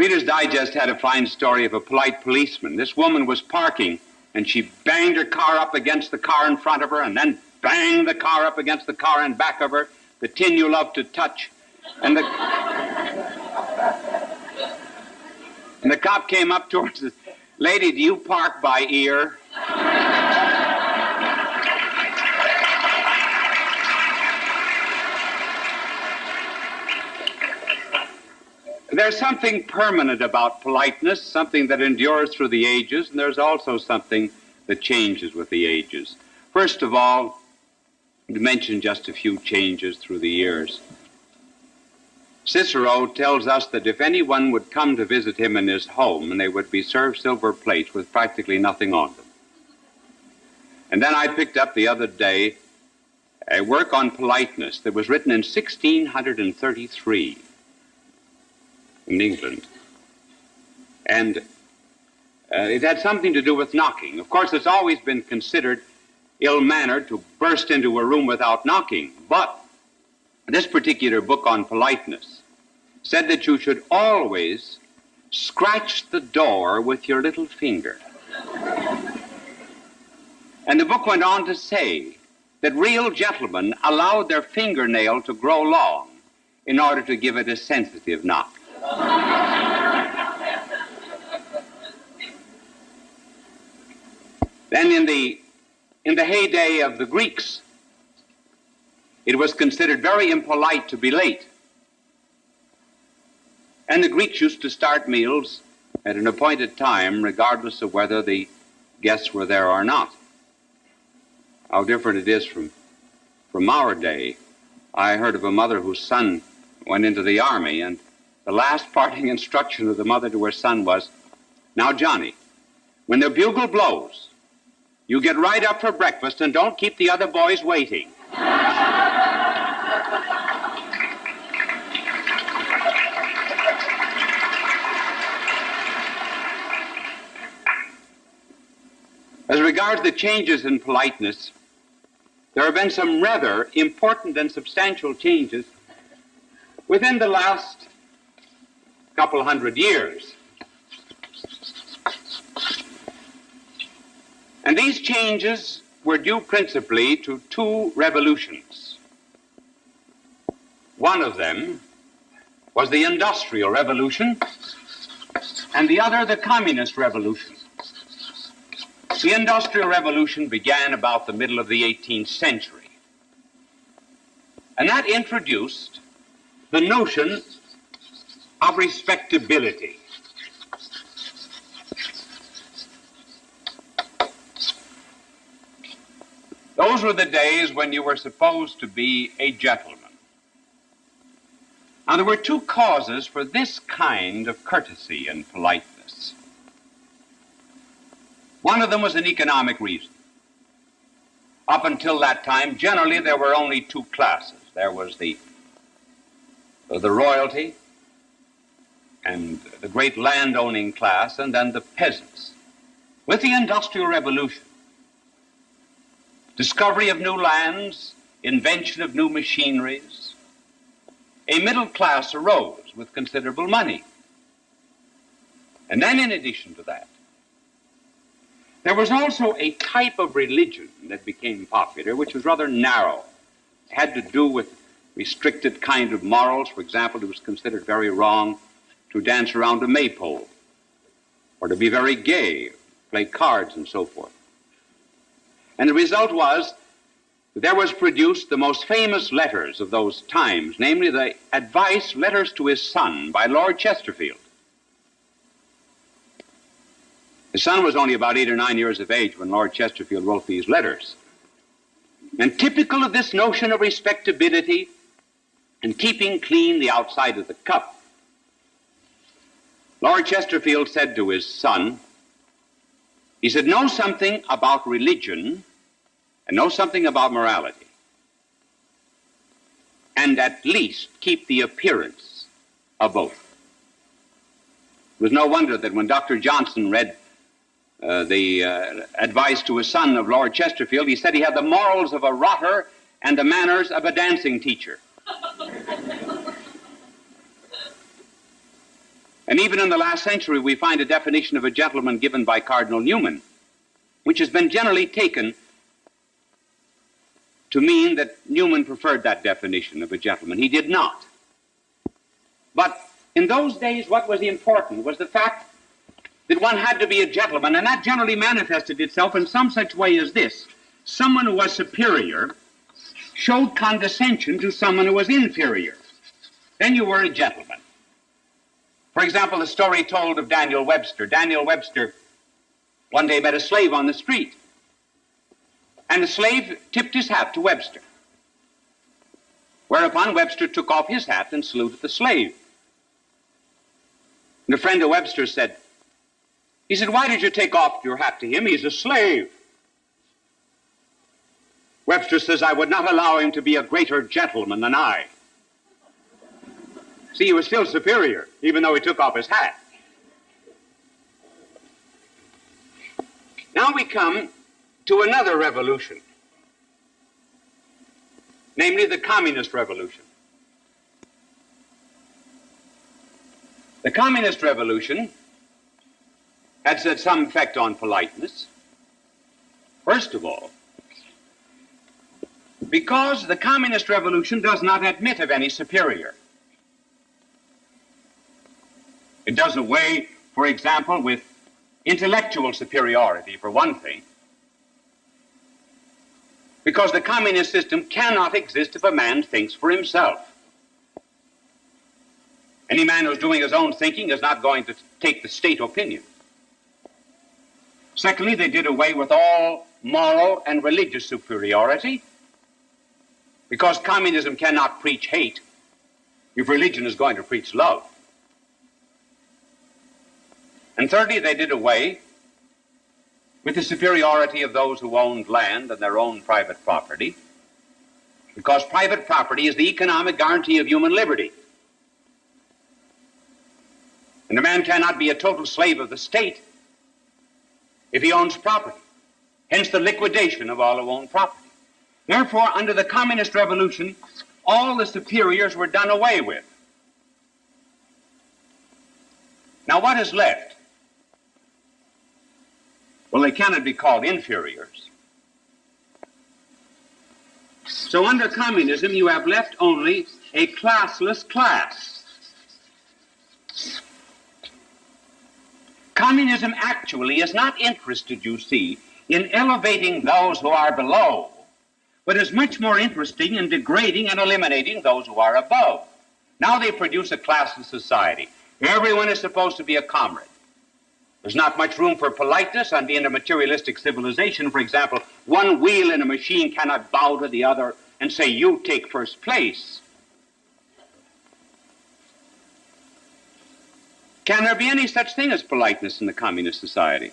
Reader's Digest had a fine story of a polite policeman. This woman was parking, and she banged her car up against the car in front of her, and then banged the car up against the car in back of her, the tin you love to touch. And the cop came up to her and says, "Lady, do you park by ear?" There's something permanent about politeness, something that endures through the ages, and there's also something that changes with the ages. First of all, to mention just a few changes through the years. Cicero tells us that if anyone would come to visit him in his home, and they would be served silver plates with practically nothing on them. And then I picked up the other day a work on politeness that was written in 1633 in England. And it had something to do with knocking. Of course, it's always been considered ill-mannered to burst into a room without knocking, but this particular book on politeness said that you should always scratch the door with your little finger. And the book went on to say that real gentlemen allowed their fingernail to grow long in order to give it a sensitive knock. Then in the heyday of the Greeks, it was considered very impolite to be late. And the Greeks used to start meals at an appointed time, regardless of whether the guests were there or not. How different it is from our day. I heard of a mother whose son went into the army, and the last parting instruction of the mother to her son was, "Now, Johnny, when the bugle blows, you get right up for breakfast and don't keep the other boys waiting." As regards the changes in politeness, there have been some rather important and substantial changes within the last couple hundred years. And these changes were due principally to two revolutions. One of them was the Industrial Revolution, and the other the Communist Revolution. The Industrial Revolution began about the middle of the 18th century, and that introduced the notion of respectability. Those were the days when you were supposed to be a gentleman. Now, there were two causes for this kind of courtesy and politeness. One of them was an economic reason. Up until that time, generally, there were only two classes. There was the royalty and the great landowning class, and then the peasants. With the Industrial Revolution, discovery of new lands, invention of new machineries, a middle class arose with considerable money. And then in addition to that, there was also a type of religion that became popular, which was rather narrow. It had to do with restricted kind of morals. For example, it was considered very wrong to dance around a maypole, or to be very gay, play cards, and so forth. And the result was that there was produced the most famous letters of those times, namely the advice letters to his son by Lord Chesterfield. His son was only about 8 or 9 years of age when Lord Chesterfield wrote these letters. And typical of this notion of respectability and keeping clean the outside of the cup, Lord Chesterfield said to his son, he said, "Know something about religion and know something about morality, and at least keep the appearance of both." It was no wonder that when Dr. Johnson read the advice to his son of Lord Chesterfield, he said he had the morals of a rotter and the manners of a dancing teacher. And even in the last century, we find a definition of a gentleman given by Cardinal Newman, which has been generally taken to mean that Newman preferred that definition of a gentleman. He did not. But in those days, what was important was the fact that one had to be a gentleman, and that generally manifested itself in some such way as this. Someone who was superior showed condescension to someone who was inferior. Then you were a gentleman. For example, the story told of Daniel Webster. Daniel Webster one day met a slave on the street, and the slave tipped his hat to Webster, whereupon Webster took off his hat and saluted the slave. And a friend of Webster said, "Why did you take off your hat to him? He's a slave." Webster says, "I would not allow him to be a greater gentleman than I." See, he was still superior, even though he took off his hat. Now we come to another revolution, namely the Communist Revolution. The Communist Revolution had had some effect on politeness. First of all, because the Communist Revolution does not admit of any superior. It does away, for example, with intellectual superiority, for one thing, because the communist system cannot exist if a man thinks for himself. Any man who's doing his own thinking is not going to take the state opinion. Secondly, they did away with all moral and religious superiority, because communism cannot preach hate if religion is going to preach love. And thirdly, they did away with the superiority of those who owned land and their own private property, because private property is the economic guarantee of human liberty. And a man cannot be a total slave of the state if he owns property, hence the liquidation of all who own property. Therefore, under the Communist Revolution, all the superiors were done away with. Now, what is left? Well, they cannot be called inferiors. So under communism, you have left only a classless class. Communism actually is not interested, you see, in elevating those who are below, but is much more interested in degrading and eliminating those who are above. Now they produce a classless society. Everyone is supposed to be a comrade. There's not much room for politeness on the end of materialistic civilization. For example, one wheel in a machine cannot bow to the other and say, "You take first place." Can there be any such thing as politeness in the communist society?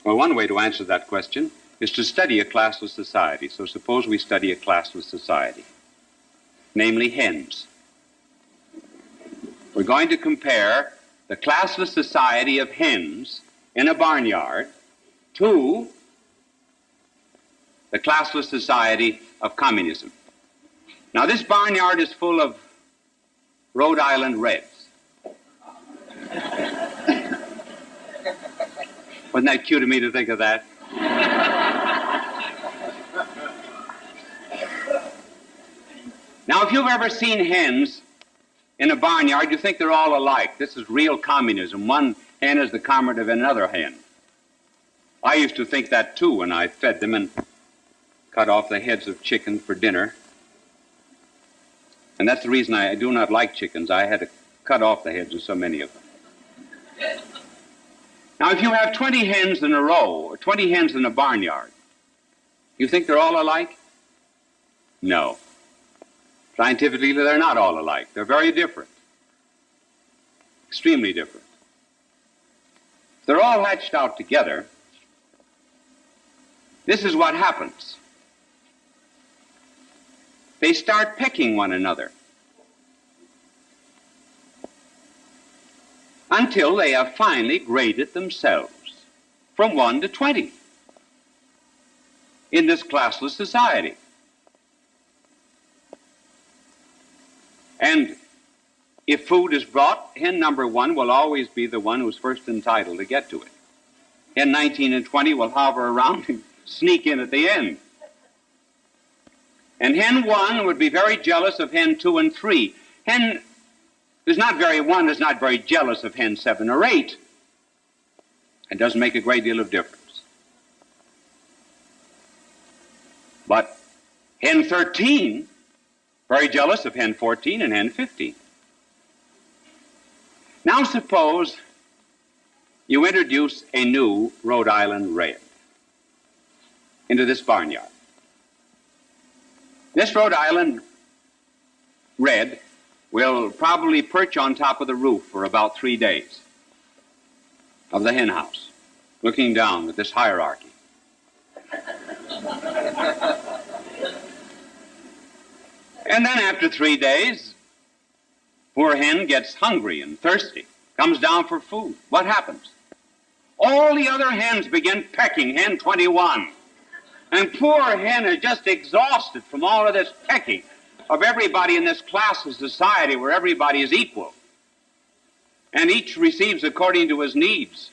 Well, one way to answer that question is to study a classless society. So suppose we study a classless society, namely hens. We're going to compare the classless society of hens in a barnyard to the classless society of communism. Now, this barnyard is full of Rhode Island Reds. Wasn't that cute of me to think of that? Now, if you've ever seen hens in a barnyard, you think they're all alike. This is real communism. One hen is the comrade of another hen. I used to think that too when I fed them and cut off the heads of chicken for dinner. And that's the reason I do not like chickens. I had to cut off the heads of so many of them. Now, if you have 20 hens in a row, or 20 hens in a barnyard, you think they're all alike? No. Scientifically, they're not all alike. They're very different. Extremely different. If they're all hatched out together, this is what happens. They start pecking one another until they have finally graded themselves from 1 to 20 in this classless society. And if food is brought, hen number 1 will always be the one who's first entitled to get to it. Hen 19 and 20 will hover around and sneak in at the end. And hen 1 would be very jealous of hen 2 and 3. Hen is not very jealous of hen 7 or 8. It doesn't make a great deal of difference. But hen 13, very jealous of hen 14 and hen 15. Now suppose you introduce a new Rhode Island red into this barnyard. This Rhode Island red will probably perch on top of the roof for about 3 days of the hen house, looking down at this hierarchy. And then after 3 days, poor hen gets hungry and thirsty, comes down for food. What happens? All the other hens begin pecking hen 21. And poor hen is just exhausted from all of this pecking of everybody in this class of society where everybody is equal. And each receives according to his needs.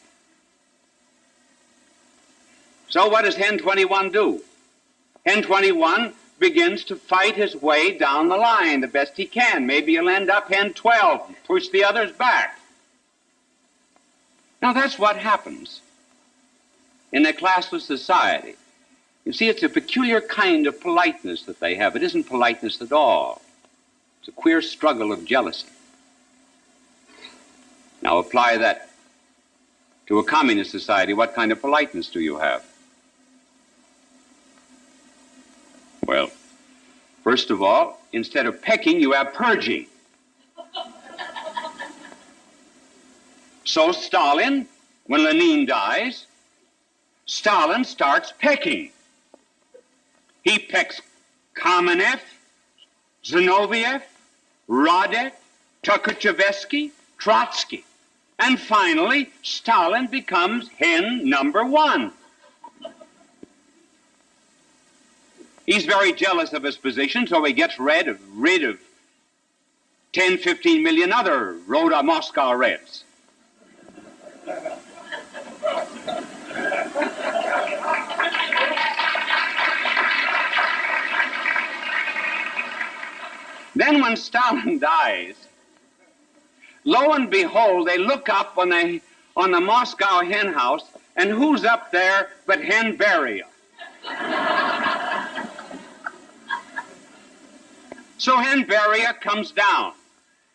So what does hen 21 do? Hen 21 begins to fight his way down the line the best he can. Maybe he'll end up hen 12 and push the others back. Now that's what happens in a classless society. You see, it's a peculiar kind of politeness that they have. It isn't politeness at all. It's a queer struggle of jealousy. Now apply that to a communist society. What kind of politeness do you have? Well, first of all, instead of pecking, you have purging. So Stalin, when Lenin dies, Stalin starts pecking. He pecks Kamenev, Zinoviev, Radek, Tukhachevsky, Trotsky. And finally, Stalin becomes hen number 1. He's very jealous of his position, so he gets rid of 10, 15 million other Moscow Reds. Then when Stalin dies, lo and behold, they look up on the Moscow hen house, and who's up there but hen Beria? So hen Beria comes down,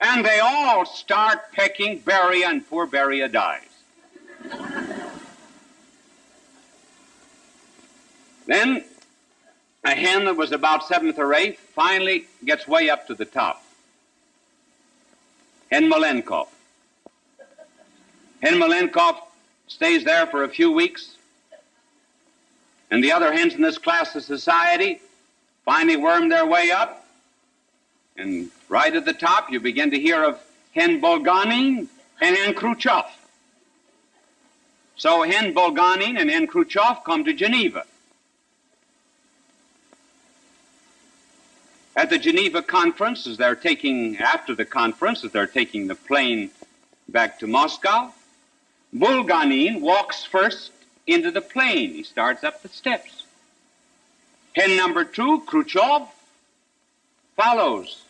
and they all start pecking Beria, and poor Beria dies. Then a hen that was about 7th or 8th finally gets way up to the top. Hen Malenkov. Hen Malenkov stays there for a few weeks, and the other hens in this class of society finally worm their way up, and right at the top you begin to hear of hen Bulganin and hen Khrushchev. So hen Bulganin and hen Khrushchev come to Geneva. At the Geneva conference, after the conference, as they're taking the plane back to Moscow, Bulganin walks first into the plane. He starts up the steps. Hen number 2, Khrushchev, follows.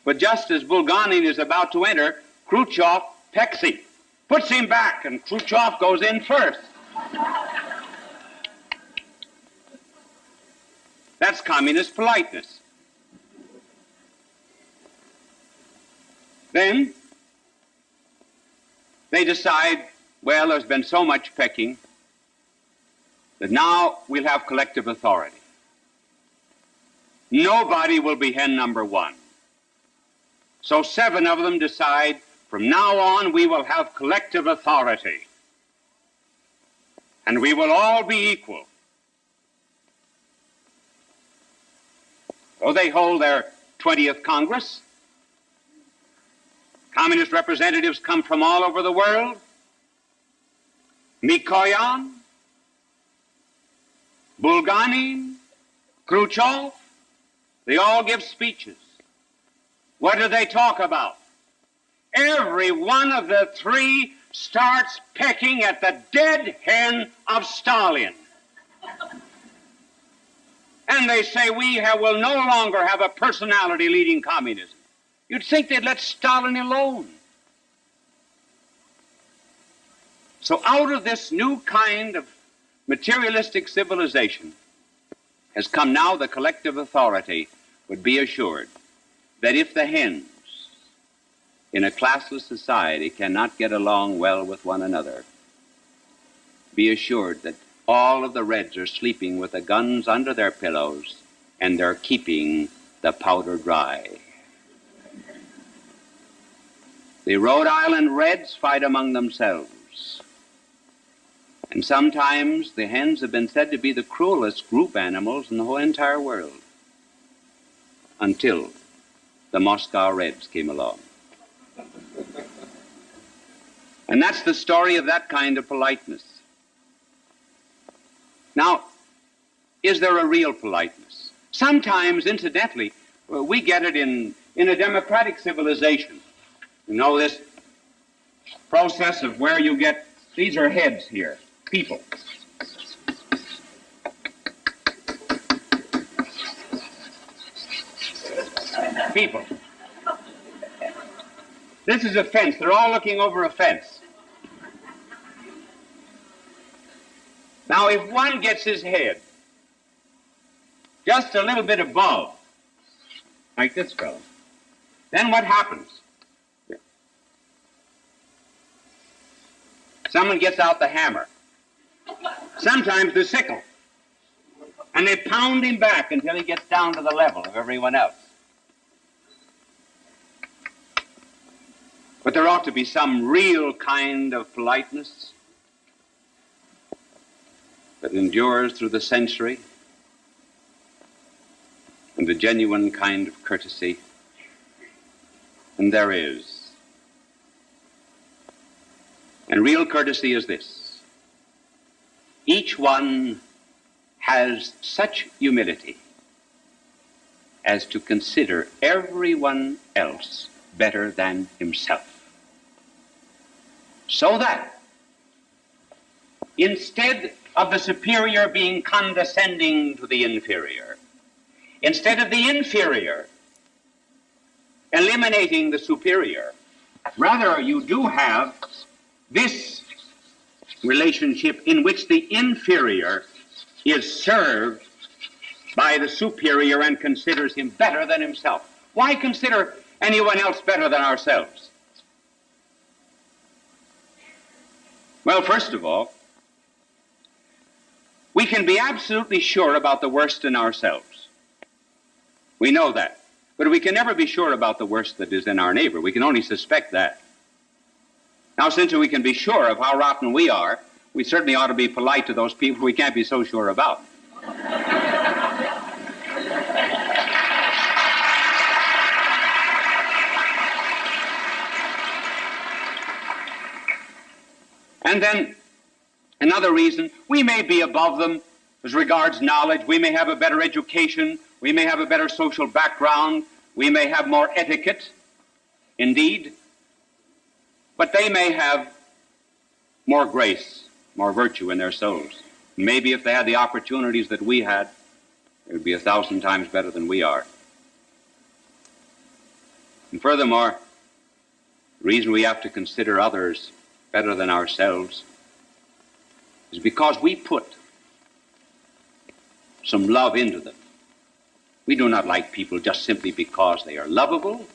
But just as Bulganin is about to enter, Khrushchev pecks him, puts him back, and Khrushchev goes in first. That's communist politeness. Then they decide, well, there's been so much pecking that now we'll have collective authority. Nobody will be hen number 1. So 7 of them decide, from now on we will have collective authority, and we will all be equal. So they hold their 20th Congress. Communist representatives come from all over the world. Mikoyan, Bulganin, Khrushchev, they all give speeches. what do they talk about? Every one of the three starts pecking at the dead hen of Stalin. And they say will no longer have a personality leading communism. You'd think they'd let Stalin alone. So out of this new kind of materialistic civilization has come now the collective authority would be assured that if the hens in a classless society cannot get along well with one another, be assured that all of the reds are sleeping with the guns under their pillows and they're keeping the powder dry. The Rhode Island Reds fight among themselves. And sometimes the hens have been said to be the cruelest group animals in the whole entire world. Until the Moscow Reds came along. And that's the story of that kind of politeness. Now, is there a real politeness? Sometimes, incidentally, we get it in a democratic civilization. You know, this process of where you get, these are heads here, people. People. This is a fence. They're all looking over a fence. Now, if one gets his head just a little bit above, like this fellow, then what happens? Someone gets out the hammer, sometimes the sickle, and they pound him back until he gets down to the level of everyone else. But there ought to be some real kind of politeness that endures through the century, and a genuine kind of courtesy, and there is. And real courtesy is this: each one has such humility as to consider everyone else better than himself, so that instead of the superior being condescending to the inferior, instead of the inferior eliminating the superior, rather you do have this relationship in which the inferior is served by the superior and considers him better than himself. Why consider anyone else better than ourselves? Well, first of all, we can be absolutely sure about the worst in ourselves. We know that. But we can never be sure about the worst that is in our neighbor. We can only suspect that. Now, since we can be sure of how rotten we are, we certainly ought to be polite to those people we can't be so sure about. And then, another reason, we may be above them as regards knowledge. We may have a better education. We may have a better social background. We may have more etiquette, indeed. But they may have more grace, more virtue in their souls. Maybe if they had the opportunities that we had, they would be 1,000 times better than we are. And furthermore, the reason we have to consider others better than ourselves is because we put some love into them. We do not like people just simply because they are lovable.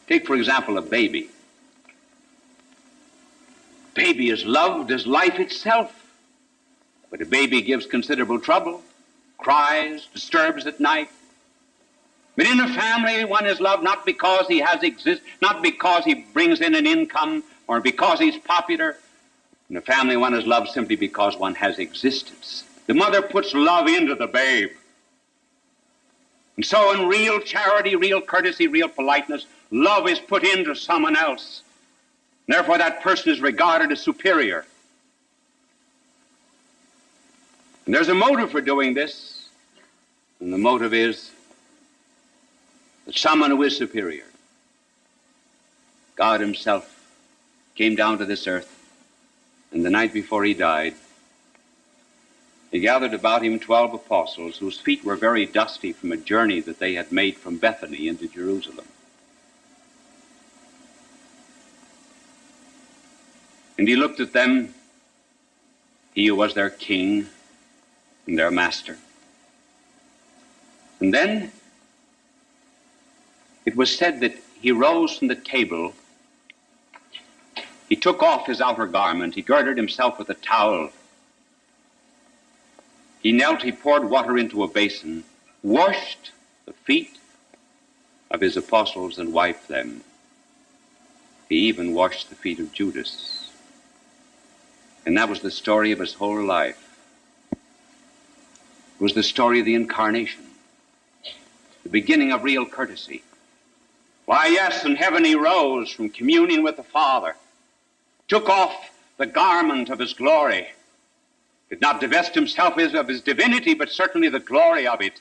Take, for example, a baby. Baby is loved as life itself. But a baby gives considerable trouble, cries, disturbs at night. But in a family, one is loved not because he not because he brings in an income or because he's popular. In a family, one is loved simply because one has existence. The mother puts love into the babe. And so in real charity, real courtesy, real politeness, love is put into someone else. Therefore, that person is regarded as superior. And there's a motive for doing this, and the motive is that someone who is superior, God himself, came down to this earth, and the night before he died, he gathered about him 12 apostles whose feet were very dusty from a journey that they had made from Bethany into Jerusalem. And he looked at them, he who was their king and their master. And then it was said that he rose from the table, he took off his outer garment, he girded himself with a towel, he knelt, he poured water into a basin, washed the feet of his apostles and wiped them. He even washed the feet of Judas. And that was the story of his whole life. It was the story of the incarnation, the beginning of real courtesy. Why, yes, in heaven he rose from communion with the Father, took off the garment of his glory, did not divest himself of his divinity, but certainly the glory of it,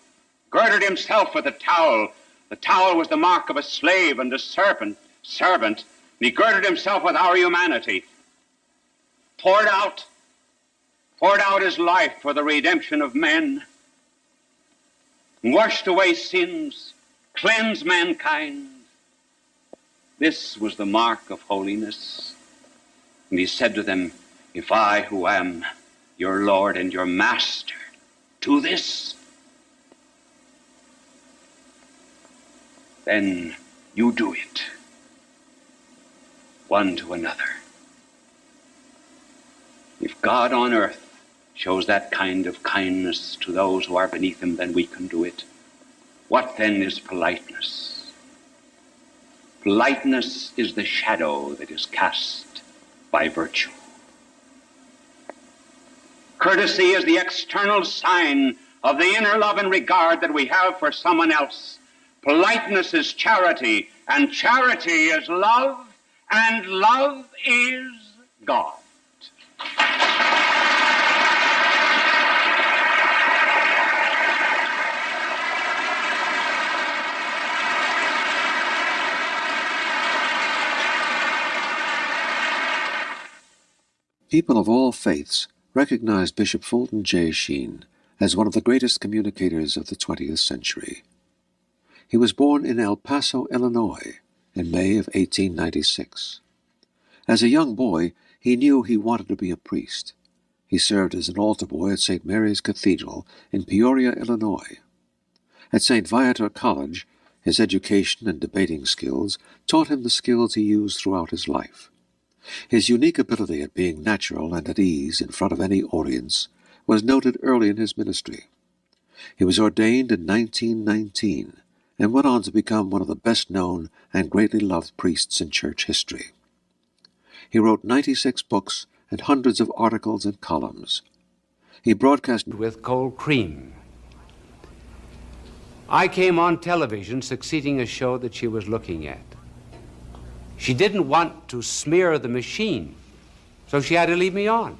girded himself with a towel. The towel was the mark of a slave and a servant, and he girded himself with our humanity, poured out his life for the redemption of men, washed away sins, cleansed mankind. This was the mark of holiness. And he said to them, if I, who am your Lord and your Master, do this, then you do it, one to another. If God on earth shows that kind of kindness to those who are beneath him, then we can do it. What then is politeness? Politeness is the shadow that is cast by virtue. Courtesy is the external sign of the inner love and regard that we have for someone else. Politeness is charity, and charity is love, and love is God. People of all faiths recognized Bishop Fulton J. Sheen as one of the greatest communicators of the 20th century. He was born in El Paso, Illinois, in May of 1896. As a young boy, he knew he wanted to be a priest. He served as an altar boy at St. Mary's Cathedral in Peoria, Illinois. At St. Viator College, his education and debating skills taught him the skills he used throughout his life. His unique ability at being natural and at ease in front of any audience was noted early in his ministry. He was ordained in 1919 and went on to become one of the best-known and greatly loved priests in church history. He wrote 96 books and hundreds of articles and columns. He broadcast with cold cream. I came on television succeeding a show that she was looking at. She didn't want to smear the machine, so she had to leave me on.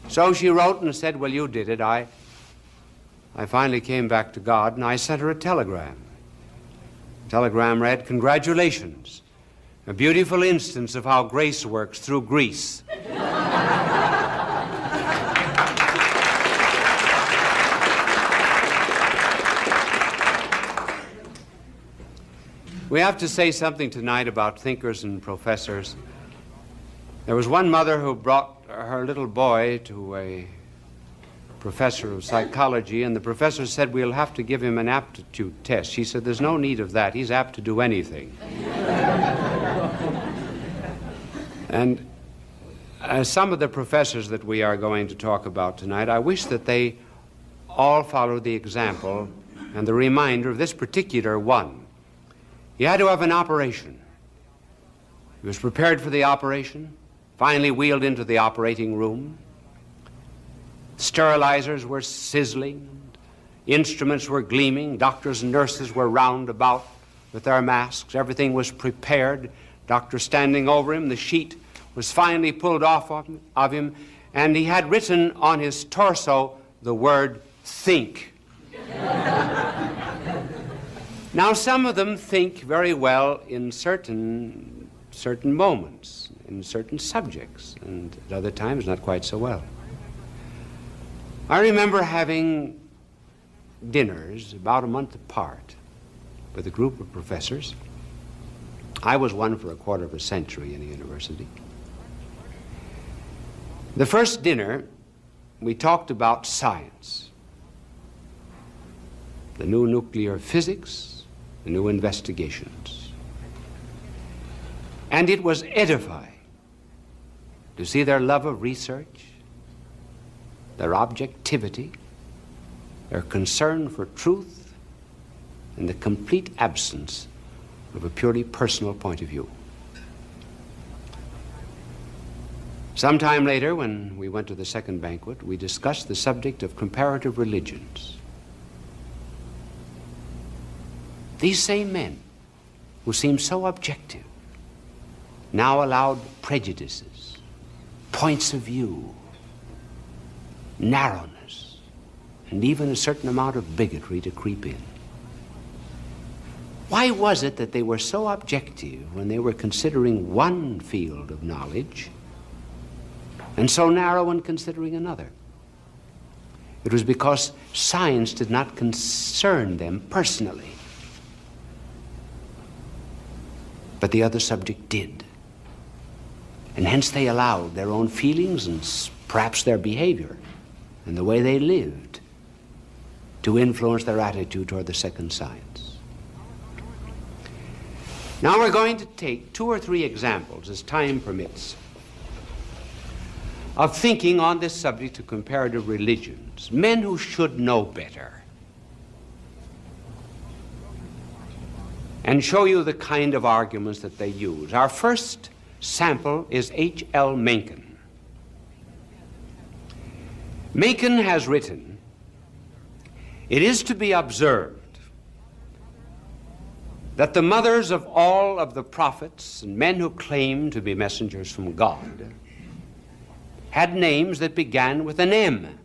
So she wrote and said, well, you did it. I finally came back to God, and I sent her a telegram. The telegram read, congratulations, a beautiful instance of how grace works through grease. We have to say something tonight about thinkers and professors. There was one mother who brought her little boy to a professor of psychology, and the professor said, we'll have to give him an aptitude test. She said, there's no need of that. He's apt to do anything. And some of the professors that we are going to talk about tonight, I wish that they all follow the example and the reminder of this particular one. He had to have an operation. He was prepared for the operation, finally wheeled into the operating room. Sterilizers were sizzling, instruments were gleaming, doctors and nurses were round about with their masks. Everything was prepared. Doctor standing over him, the sheet was finally pulled off of him, and he had written on his torso the word, think. Now, some of them think very well in certain moments, in certain subjects, and at other times not quite so well. I remember having dinners about a month apart with a group of professors. I was one for a quarter of a century in a university. The first dinner, we talked about science, the new nuclear physics, the new investigations. And it was edifying to see their love of research, their objectivity, their concern for truth, and the complete absence of a purely personal point of view. Sometime later, when we went to the second banquet, we discussed the subject of comparative religions. These same men, who seemed so objective, now allowed prejudices, points of view, narrowness, and even a certain amount of bigotry to creep in. Why was it that they were so objective when they were considering one field of knowledge and so narrow in considering another? It was because science did not concern them personally, but the other subject did. And hence they allowed their own feelings and perhaps their behavior and the way they lived to influence their attitude toward the second science. Now we're going to take 2 or 3 examples, as time permits, of thinking on this subject of comparative religions, men who should know better, and show you the kind of arguments that they use. Our first sample is H.L. Mencken. Mencken has written, "It is to be observed that the mothers of all of the prophets and men who claim to be messengers from God had names that began with an M.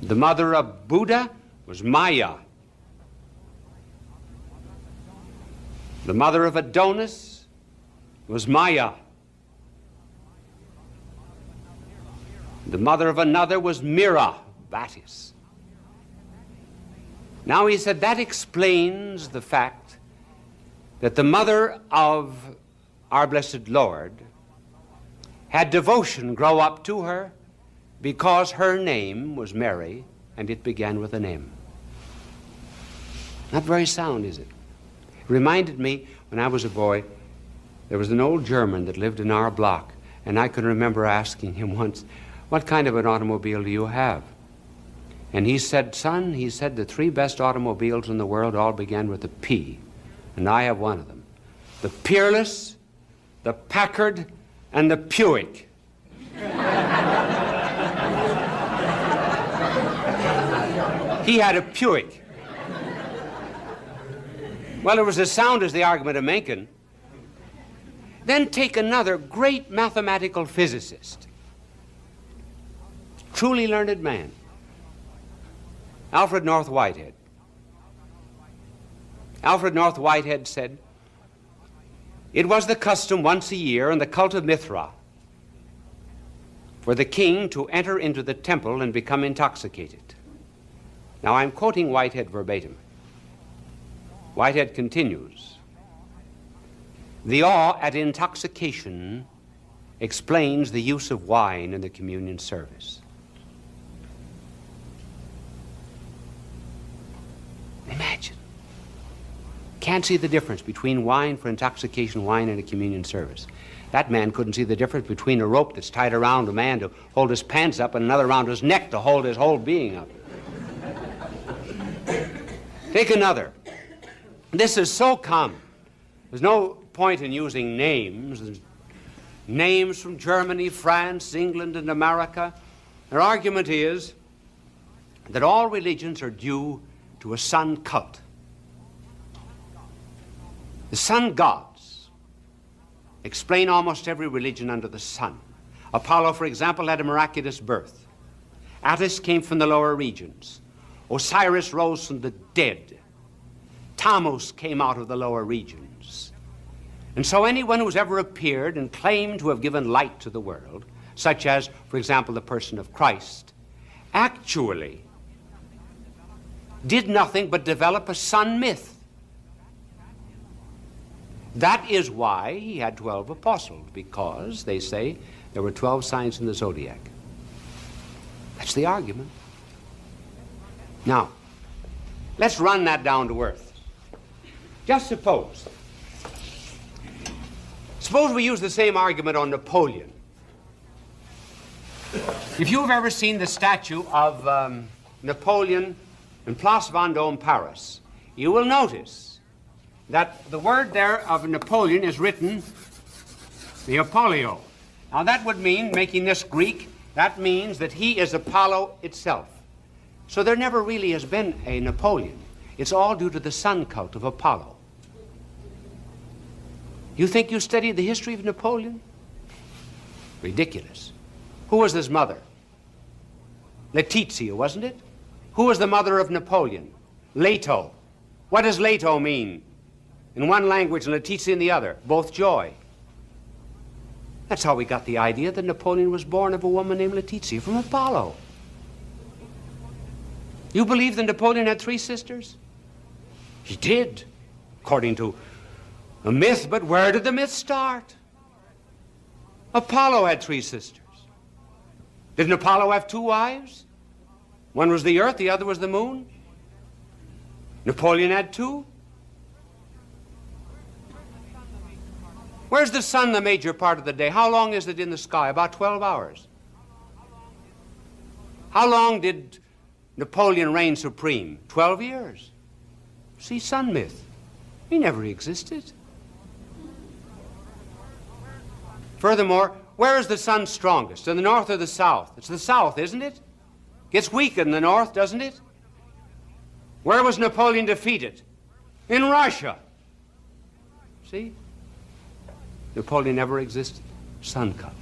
The mother of Buddha was Maya. The mother of Adonis was Maya. The mother of another was Mira, Bacchus. Now he said that explains the fact that the mother of our blessed Lord had devotion grow up to her because her name was Mary and it began with an M. Not very sound, is it? It reminded me when I was a boy, there was an old German that lived in our block, and I can remember asking him once, "What kind of an automobile do you have?" And he said, "Son," he said, "the 3 best automobiles in the world all began with a P, and I have one of them. The Peerless, the Packard, and the Buick." He had a Buick. Well, it was as sound as the argument of Mencken. Then take another great mathematical physicist, truly learned man, Alfred North Whitehead. Alfred North Whitehead said, "It was the custom once a year in the cult of Mithra for the king to enter into the temple and become intoxicated." Now I'm quoting Whitehead verbatim. Whitehead continues, "The awe at intoxication explains the use of wine in the communion service." Imagine. Can't see the difference between wine for intoxication, wine in a communion service. That man couldn't see the difference between a rope that's tied around a man to hold his pants up and another around his neck to hold his whole being up. Take another. This is so common. There's no point in using names. There's names from Germany, France, England, and America. Their argument is that all religions are due to a sun cult. The sun gods explain almost every religion under the sun. Apollo, for example, had a miraculous birth. Attis came from the lower regions. Osiris rose from the dead. Tammuz came out of the lower regions. And so anyone who's ever appeared and claimed to have given light to the world, such as, for example, the person of Christ, actually did nothing but develop a sun myth. That is why he had 12 apostles, because, they say, there were 12 signs in the zodiac. That's the argument. Now, let's run that down to earth. Just suppose we use the same argument on Napoleon. If you've ever seen the statue of Napoleon in Place Vendôme, Paris, you will notice that the word there of Napoleon is written Neapolio. Now that would mean, making this Greek, that means that he is Apollo itself. So there never really has been a Napoleon. It's all due to the sun cult of Apollo. You think you studied the history of Napoleon? Ridiculous. Who was his mother? Letizia, wasn't it? Who was the mother of Napoleon? Leto. What does Leto mean? In one language and Letizia in the other. Both joy. That's how we got the idea that Napoleon was born of a woman named Letizia from Apollo. You believe that Napoleon had 3 sisters? He did, according to a myth, but where did the myth start? Apollo had 3 sisters. Didn't Apollo have 2 wives? One was the earth, the other was the moon. Napoleon had 2. Where's the sun the major part of the day? How long is it in the sky? About 12 hours. How long did Napoleon reign supreme? 12 years. See, sun myth. He never existed. Furthermore, where is the sun strongest? In the north or the south? It's the south, isn't it? Gets weak in the north, doesn't it? Where was Napoleon defeated? In Russia. See? Napoleon never existed. Sun cult.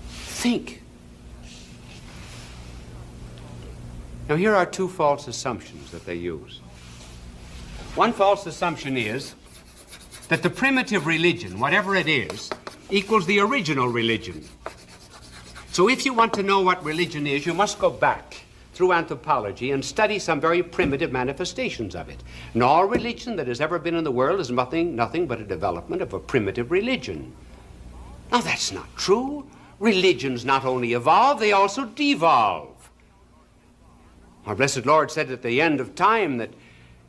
Think. Now here are 2 false assumptions that they use. One false assumption is that the primitive religion, whatever it is, equals the original religion. So if you want to know what religion is, you must go back through anthropology and study some very primitive manifestations of it. And all religion that has ever been in the world is nothing but a development of a primitive religion. Now that's not true. Religions not only evolve, they also devolve. Our blessed Lord said at the end of time that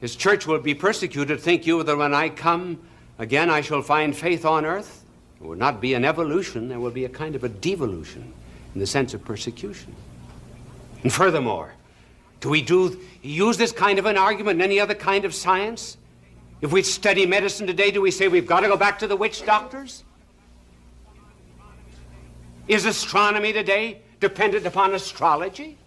his church will be persecuted. Think you that when I come again I shall find faith on earth? It will not be an evolution, there will be a kind of a devolution in the sense of persecution. And furthermore, do we use this kind of an argument in any other kind of science? If we study medicine today, do we say we've got to go back to the witch doctors? Is astronomy today dependent upon astrology?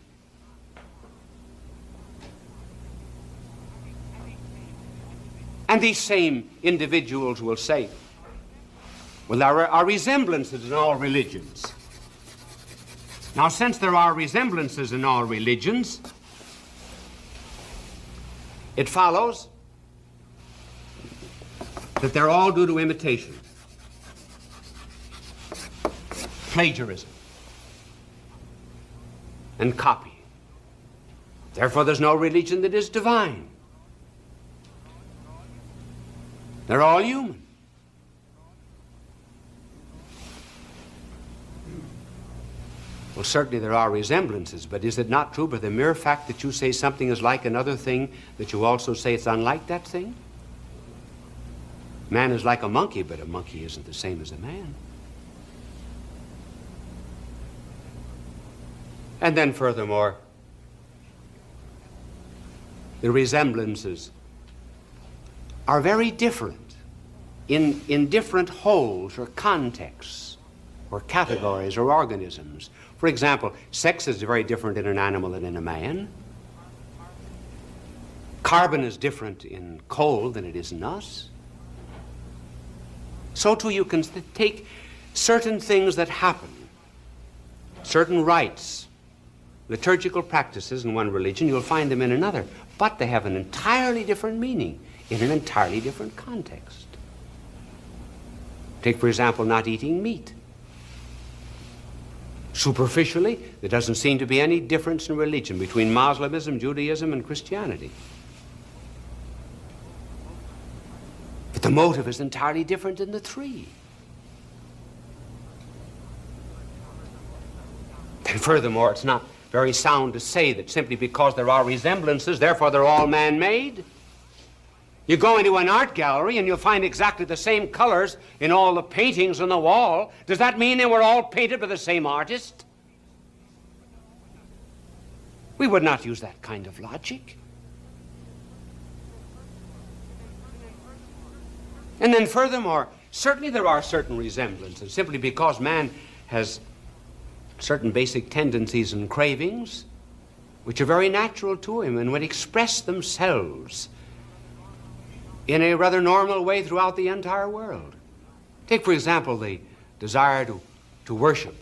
And these same individuals will say, well, there are resemblances in all religions. Now, since there are resemblances in all religions, it follows that they're all due to imitation, plagiarism, and copy. Therefore, there's no religion that is divine. They're all human. Well, certainly there are resemblances, but is it not true by the mere fact that you say something is like another thing that you also say it's unlike that thing? Man is like a monkey, but a monkey isn't the same as a man. And then furthermore, the resemblances are very different in different wholes or contexts or categories or organisms. For example, sex is very different in an animal than in a man. Carbon is different in coal than it is in us. So too you can take certain things that happen, certain rites, liturgical practices in one religion, you'll find them in another, but they have an entirely different meaning in an entirely different context. Take, for example, not eating meat. Superficially, there doesn't seem to be any difference in religion between Moslemism, Judaism, and Christianity. But the motive is entirely different in the three. And furthermore, it's not very sound to say that simply because there are resemblances, therefore they're all man-made. You go into an art gallery and you'll find exactly the same colors in all the paintings on the wall. Does that mean they were all painted by the same artist? We would not use that kind of logic. And then furthermore, certainly there are certain resemblances, simply because man has certain basic tendencies and cravings which are very natural to him and would express themselves in a rather normal way throughout the entire world. Take, for example, the desire to worship.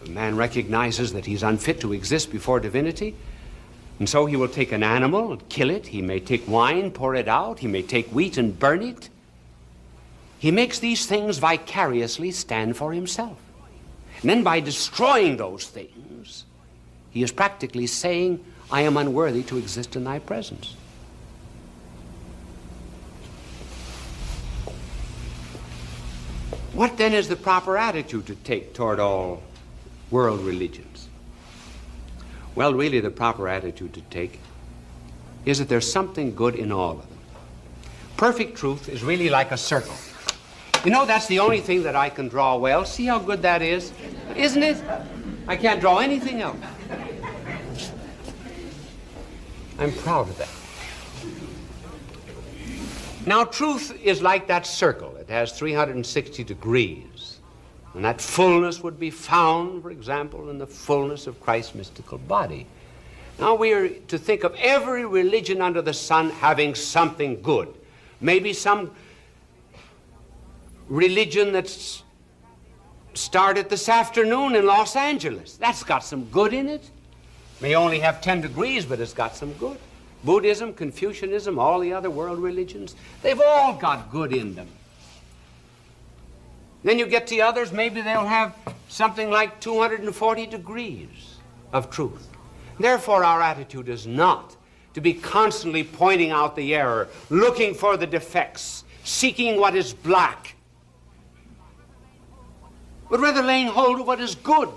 A man recognizes that he's unfit to exist before divinity, and so he will take an animal and kill it. He may take wine, pour it out. He may take wheat and burn it. He makes these things vicariously stand for himself. And then by destroying those things, he is practically saying, I am unworthy to exist in thy presence. What then is the proper attitude to take toward all world religions? Well, really the proper attitude to take is that there's something good in all of them. Perfect truth is really like a circle. You know, that's the only thing that I can draw well. See how good that is? Isn't it? I can't draw anything else. I'm proud of that. Now, truth is like that circle. It has 360 degrees. And that fullness would be found, for example, in the fullness of Christ's mystical body. Now, we are to think of every religion under the sun having something good. Maybe some religion that's started this afternoon in Los Angeles. That's got some good in it. May only have 10 degrees, but it's got some good. Buddhism, Confucianism, all the other world religions, they've all got good in them. Then you get to others, maybe they'll have something like 240 degrees of truth. Therefore, our attitude is not to be constantly pointing out the error, looking for the defects, seeking what is black, but rather laying hold of what is good.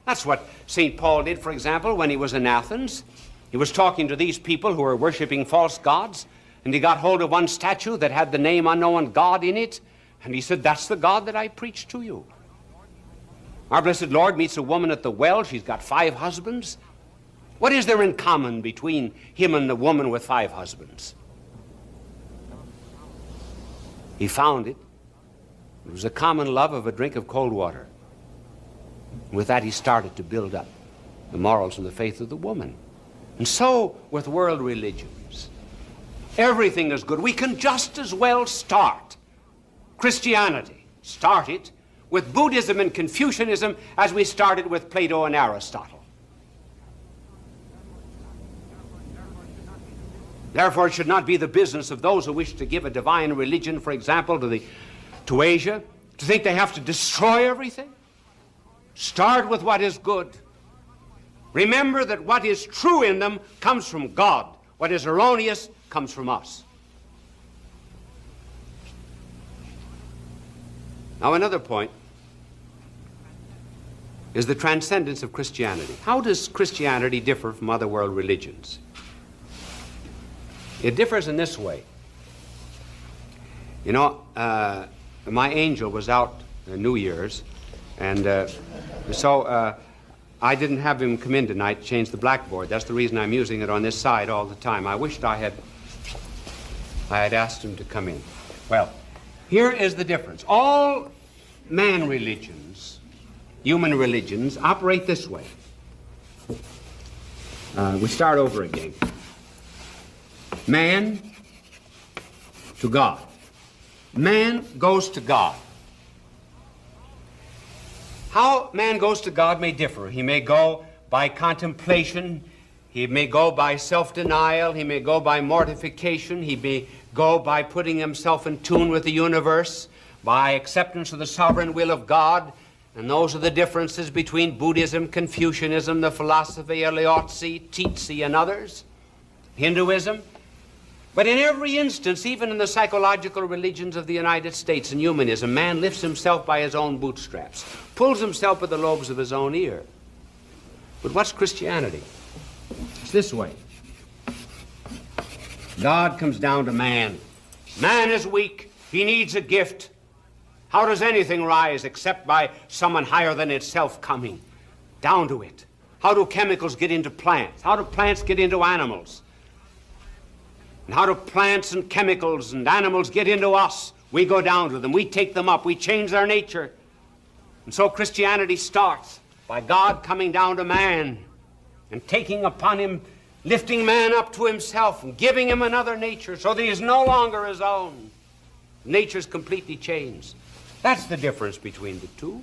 That's what St. Paul did, for example, when he was in Athens. He was talking to these people who were worshiping false gods, and he got hold of one statue that had the name unknown God in it, and he said, that's the God that I preach to you. Our blessed Lord meets a woman at the well. She's got 5 husbands. What is there in common between him and the woman with 5 husbands? He found it. It was a common love of a drink of cold water. With that, he started to build up the morals and the faith of the woman. And so, with world religions, everything is good. We can just as well start Christianity, start it with Buddhism and Confucianism as we started with Plato and Aristotle. Therefore, it should not be the business of those who wish to give a divine religion, for example, to Asia, to think they have to destroy everything. Start with what is good. Remember that what is true in them comes from God. What is erroneous comes from us. Now, another point is the transcendence of Christianity. How does Christianity differ from other world religions? It differs in this way. You know, my angel was out New Year's, and so I didn't have him come in tonight to change the blackboard. That's the reason I'm using it on this side all the time. I wished I had asked him to come in. Well, here is the difference. All man religions, human religions, operate this way. We start over again. Man to God. Man goes to God. How man goes to God may differ. He may go by contemplation, he may go by self-denial, he may go by mortification, he may go by putting himself in tune with the universe, by acceptance of the sovereign will of God. And those are the differences between Buddhism, Confucianism, the philosophy of Lao-tzu, Tzu, and others, Hinduism. But in every instance, even in the psychological religions of the United States and humanism, man lifts himself by his own bootstraps, pulls himself by the lobes of his own ear. But what's Christianity? It's this way. God comes down to man. Man is weak. He needs a gift. How does anything rise except by someone higher than itself coming down to it? How do chemicals get into plants? How do plants get into animals? And how do plants and chemicals and animals get into us? We go down to them. We take them up. We change their nature. And so Christianity starts by God coming down to man and taking upon him, lifting man up to himself and giving him another nature so that he is no longer his own. Nature's completely changed. That's the difference between the two.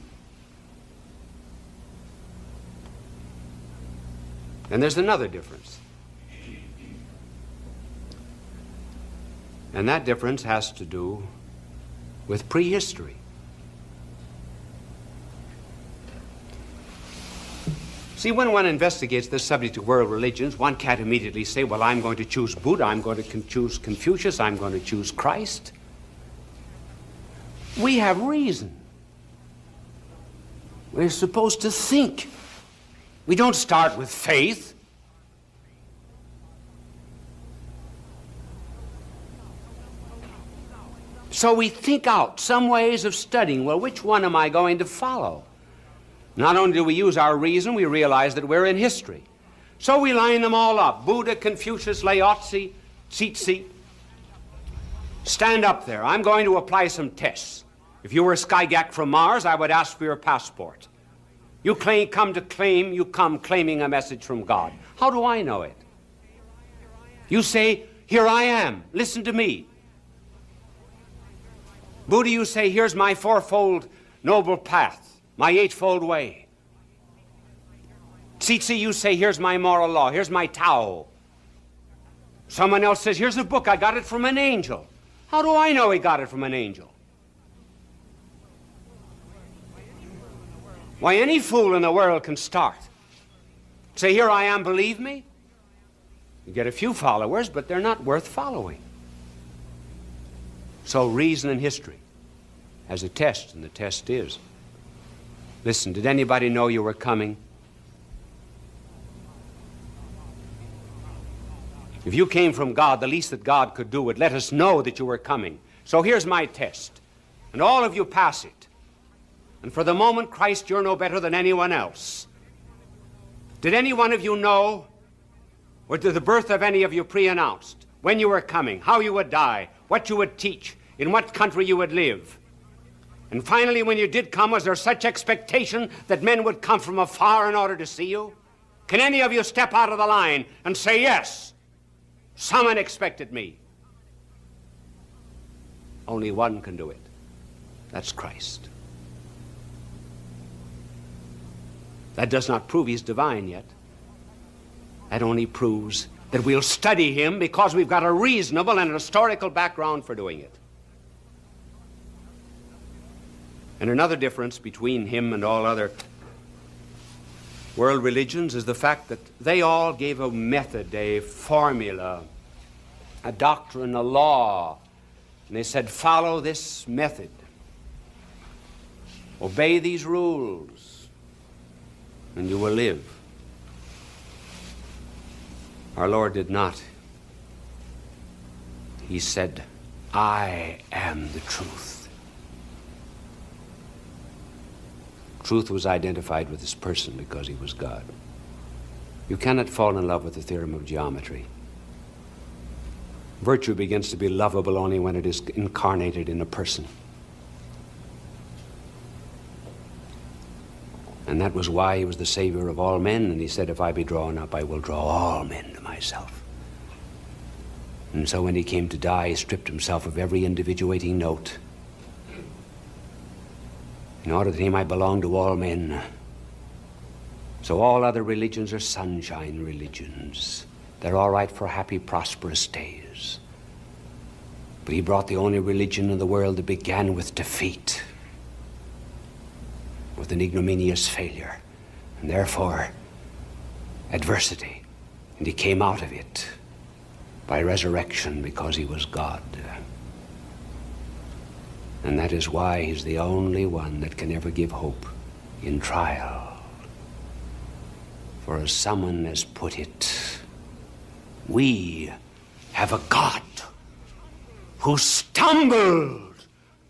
And there's another difference. And that difference has to do with prehistory. See, when one investigates the subject of world religions, one can't immediately say, well, I'm going to choose Buddha, I'm going to choose Confucius, I'm going to choose Christ. We have reason. We're supposed to think. We don't start with faith. So we think out some ways of studying, well, which one am I going to follow? Not only do we use our reason, we realize that we're in history. So we line them all up. Buddha, Confucius, Lao-tzu, Tzu. Stand up there. I'm going to apply some tests. If you were a Skygak from Mars, I would ask for your passport. You come claiming a message from God. How do I know it? You say, here I am. Listen to me. Buddha, you say, here's my fourfold noble path, my eightfold way. Tzu, you say, here's my moral law, here's my Tao. Someone else says, here's a book, I got it from an angel. How do I know he got it from an angel? Why, any fool in the world can start. Say, here I am, believe me. You get a few followers, but they're not worth following. So reason and history has a test, and the test is, listen, did anybody know you were coming? If you came from God, the least that God could do would let us know that you were coming. So here's my test, and all of you pass it. And for the moment, Christ, you're no better than anyone else. Did any one of you know, or did the birth of any of you pre-announced, when you were coming, how you would die, what you would teach, in what country you would live? And finally, when you did come, was there such expectation that men would come from afar in order to see you? Can any of you step out of the line and say, yes, someone expected me? Only one can do it. That's Christ. That does not prove he's divine yet. That only proves that we'll study him because we've got a reasonable and historical background for doing it. And another difference between him and all other world religions is the fact that they all gave a method, a formula, a doctrine, a law. And they said, follow this method. Obey these rules, and you will live. Our Lord did not. He said, I am the truth. Truth was identified with his person because he was God. You cannot fall in love with the theorem of geometry. Virtue begins to be lovable only when it is incarnated in a person. And that was why he was the Savior of all men, and he said, if I be drawn up, I will draw all men to myself. And so when he came to die, he stripped himself of every individuating note in order that he might belong to all men. So all other religions are sunshine religions. They're all right for happy, prosperous days. But he brought the only religion in the world that began with defeat, with an ignominious failure, and therefore adversity. And he came out of it by resurrection because he was God. And that is why he's the only one that can ever give hope in trial. For as someone has put it, we have a God who stumbled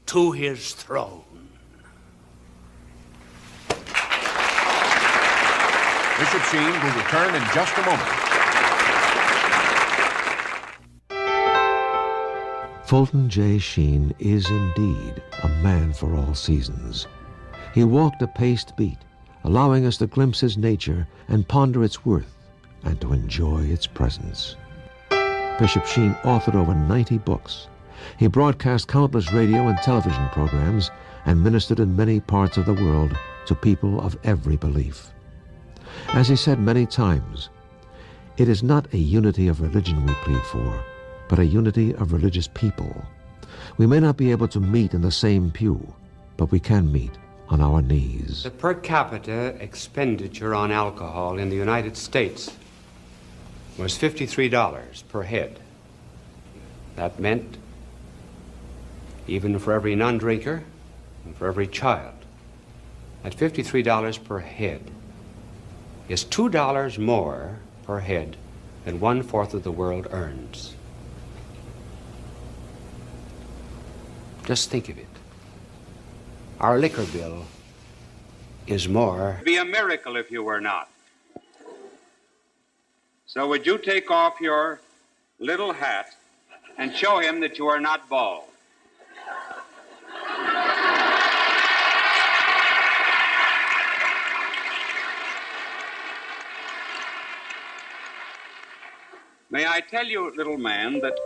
to his throne. Bishop Sheen will return in just a moment. Fulton J. Sheen is indeed a man for all seasons. He walked a paced beat, allowing us to glimpse his nature and ponder its worth and to enjoy its presence. Bishop Sheen authored over 90 books. He broadcast countless radio and television programs and ministered in many parts of the world to people of every belief. As he said many times, it is not a unity of religion we plead for, but a unity of religious people. We may not be able to meet in the same pew, but we can meet on our knees. The per capita expenditure on alcohol in the United States was $53 per head. That meant, even for every non-drinker and for every child, at $53 per head is $2 more per head than 1/4 of the world earns. Just think of it. Our liquor bill is more. It'd be a miracle if you were not. So would you take off your little hat and show him that you are not bald? May I tell you, little man, that